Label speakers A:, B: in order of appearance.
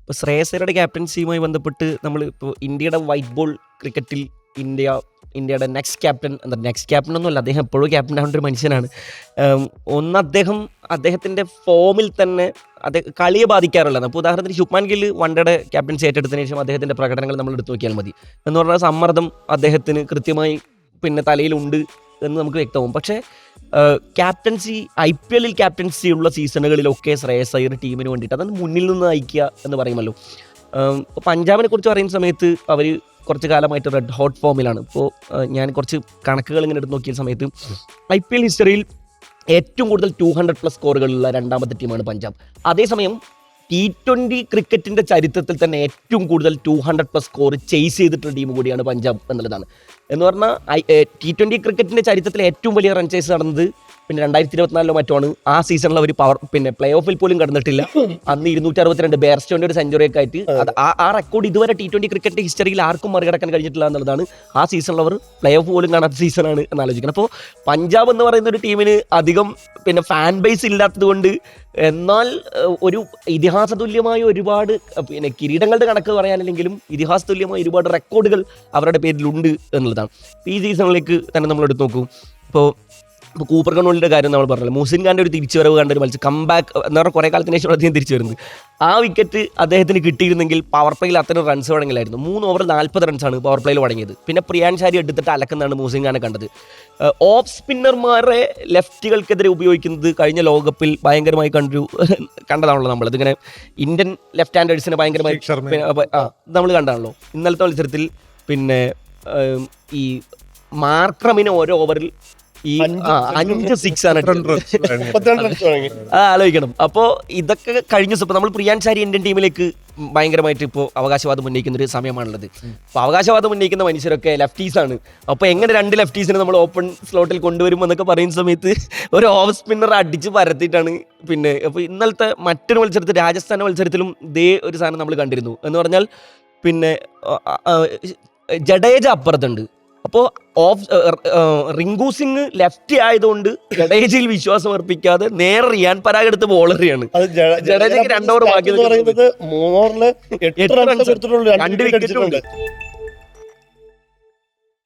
A: ഇപ്പോൾ ശ്രേയസയുടെ ക്യാപ്റ്റൻസിയുമായി ബന്ധപ്പെട്ട് നമ്മൾ ഇപ്പോൾ ഇന്ത്യയുടെ വൈറ്റ് ബോൾ ക്രിക്കറ്റിൽ ഇന്ത്യയുടെ നെക്സ്റ്റ് ക്യാപ്റ്റൻ ഒന്നുമല്ല, അദ്ദേഹം എപ്പോഴും ക്യാപ്റ്റൻ ആവേണ്ട ഒരു മനുഷ്യനാണ്. അദ്ദേഹത്തിൻ്റെ ഫോമിൽ തന്നെ കളിയെ ബാധിക്കാറുള്ളതാണ്. അപ്പോൾ ഉദാഹരണത്തിന് ശുഭ്മാൻ ഗിൽ വൺഡേയുടെ ക്യാപ്റ്റൻസി ഏറ്റെടുത്തതിന് ശേഷം അദ്ദേഹത്തിൻ്റെ പ്രകടനങ്ങൾ നമ്മൾ എടുത്തു നോക്കിയാൽ മതി. എന്ന് പറഞ്ഞാൽ സമ്മർദ്ദം അദ്ദേഹത്തിന് കൃത്യമായി തലയിലുണ്ട് എന്ന് നമുക്ക് വ്യക്തമാവും. പക്ഷേ ക്യാപ്റ്റൻസി IPL ക്യാപ്റ്റൻസി ഉള്ള സീസണുകളിലൊക്കെ ശ്രേയസ് അയ്യർ ടീമിന് വേണ്ടിയിട്ട് അതൊന്ന് മുന്നിൽ നിന്ന് നയിക്കുക എന്ന് പറയുമല്ലോ. ഇപ്പോൾ പഞ്ചാബിനെ കുറിച്ച് പറയുന്ന സമയത്ത് അവർ കുറച്ച് കാലമായിട്ട് റെഡ് ഹോട്ട് ഫോമിലാണ്. ഇപ്പോൾ ഞാൻ കുറച്ച് കണക്കുകൾ ഇങ്ങനെ എടുത്ത് നോക്കിയ സമയത്ത് IPL ഹിസ്റ്ററിയിൽ ഏറ്റവും കൂടുതൽ 200+ സ്കോറുകളുള്ള രണ്ടാമത്തെ ടീമാണ് പഞ്ചാബ്. അതേസമയം T20 ക്രിക്കറ്റിൻ്റെ ചരിത്രത്തിൽ തന്നെ ഏറ്റവും കൂടുതൽ 200+ സ്കോർ ചേസ് ചെയ്തിട്ടുള്ള ടീം കൂടിയാണ് പഞ്ചാബ് എന്നുള്ളതാണ്. എന്ന് പറഞ്ഞാൽ T20 ക്രിക്കറ്റിൻ്റെ ചരിത്രത്തിൽ ഏറ്റവും വലിയ റൺ ചേസ് നടന്നത് 2024 മറ്റുമാണ്. ആ സീസണിൽ അവർ പ്ലേ ഓഫിൽ പോലും കടന്നിട്ടില്ല. അന്ന് 262 ബെയർസ്റ്റോൻ്റെ ഒരു സെഞ്ചുറിയൊക്കെ ആയിട്ട് ആ റെക്കോർഡ് ഇതുവരെ T20 ക്രിക്കറ്റ് ഹിസ്റ്ററിയിൽ ആർക്കും മറികടക്കാൻ കഴിഞ്ഞിട്ടില്ല എന്നുള്ളതാണ്. ആ സീസണിൽ അവർ പ്ലേ ഓഫ് പോലും കാണാത്ത സീസണാണ് എന്ന് ആലോചിക്കുന്നത്. അപ്പോൾ പഞ്ചാബ് എന്ന് പറയുന്ന ഒരു ടീമിന് അധികം ഫാൻ ബേസ് ഇല്ലാത്തത് കൊണ്ട്, എന്നാൽ ഒരു ഇതിഹാസ തുല്യമായ ഒരുപാട് കിരീടങ്ങളുടെ കണക്ക് പറയാനില്ലെങ്കിലും ഇതിഹാസ തുല്യമായ ഒരുപാട് റെക്കോർഡുകൾ അവരുടെ പേരിലുണ്ട് എന്നുള്ളതാണ്. ഈ സീസണിലേക്ക് തന്നെ നമ്മൾ എടുത്ത് നോക്കൂ. ഇപ്പോൾ കൂപ്പർ കണ്ണൂളിൻ്റെ കാര്യം നമ്മൾ പറഞ്ഞല്ലോ. മുഹ്സിൻ ഖാൻ്റെ ഒരു തിരിച്ചുവരവ് കണ്ട ഒരു മത്സരം, കംബാക്ക് എന്ന് പറഞ്ഞാൽ കുറേ കാലത്തിന് ശേഷം അദ്ദേഹം തിരിച്ചു വരുന്നത്. ആ വിക്കറ്റ് അദ്ദേഹത്തിന് കിട്ടിയിരുന്നെങ്കിൽ പവർ പ്ലേയിൽ അത്തരം റൺസ് വഴങ്ങില്ലായിരുന്നു. 3 ഓവർ 40 റൺസാണ് പവർ പ്ലേയിൽ വഴങ്ങിയത്. പിന്നെ പ്രിയാൻ ഷാരി എടുത്തിട്ട് അലക്കുന്നതാണ് മുഹ്സിൻ ഖാനെ കണ്ടത്. ഓഫ് സ്പിന്നർമാരെ ലെഫ്റ്റുകൾക്കെതിരെ ഉപയോഗിക്കുന്നത് കഴിഞ്ഞ ലോകകപ്പിൽ ഭയങ്കരമായി കണ്ടതാണല്ലോ നമ്മൾ. ഇതിങ്ങനെ ഇന്ത്യൻ ലെഫ്റ്റ് ഹാൻഡേഴ്സിനെ ഭയങ്കരമായി നമ്മൾ കണ്ടതാണല്ലോ. ഇന്നലത്തെ മത്സരത്തിൽ ഈ മാർക്രമിന് ഓരോ ഓവറിൽ ഈ 5 6 ആണ് ആലോചിക്കണം. അപ്പോൾ ഇതൊക്കെ കഴിഞ്ഞ ദിവസം നമ്മൾ പ്രിയാൻ ഷാരി ഇന്ത്യൻ ടീമിലേക്ക് ഭയങ്കരമായിട്ട് ഇപ്പോൾ അവകാശവാദം ഉന്നയിക്കുന്ന ഒരു സമയമാണുള്ളത്. അപ്പോൾ അവകാശവാദം ഉന്നയിക്കുന്ന മനുഷ്യരൊക്കെ ലെഫ്റ്റീസാണ്. അപ്പോൾ എങ്ങനെ 2 ലെഫ്റ്റീസിനെ നമ്മൾ ഓപ്പൺ സ്ലോട്ടിൽ കൊണ്ടുവരും എന്നൊക്കെ പറയുന്ന സമയത്ത് ഒരു ഓഫ് സ്പിന്നർ അടിച്ച് പരത്തിയിട്ടാണ്. അപ്പോൾ ഇന്നലത്തെ മറ്റൊരു മത്സരത്തിൽ, രാജസ്ഥാൻ മത്സരത്തിലും ഇതേ ഒരു സാധനം നമ്മൾ കണ്ടിരുന്നു. എന്ന് പറഞ്ഞാൽ ജഡേജ അപ്പുറത്തുണ്ട്. അപ്പോൾ റിങ്കു സിംഗ് ലെഫ്റ്റ് ആയതുകൊണ്ട് ജഡേജയിൽ വിശ്വാസം അർപ്പിക്കാതെ നേരെ റിയാൻ പരാഗ് എടുത്ത് ബോളറിയാണ്. ജഡേജയ്ക്ക് 2 ഓവർ ബാക്കി, 2 വിക്കറ്റും ഉണ്ട്.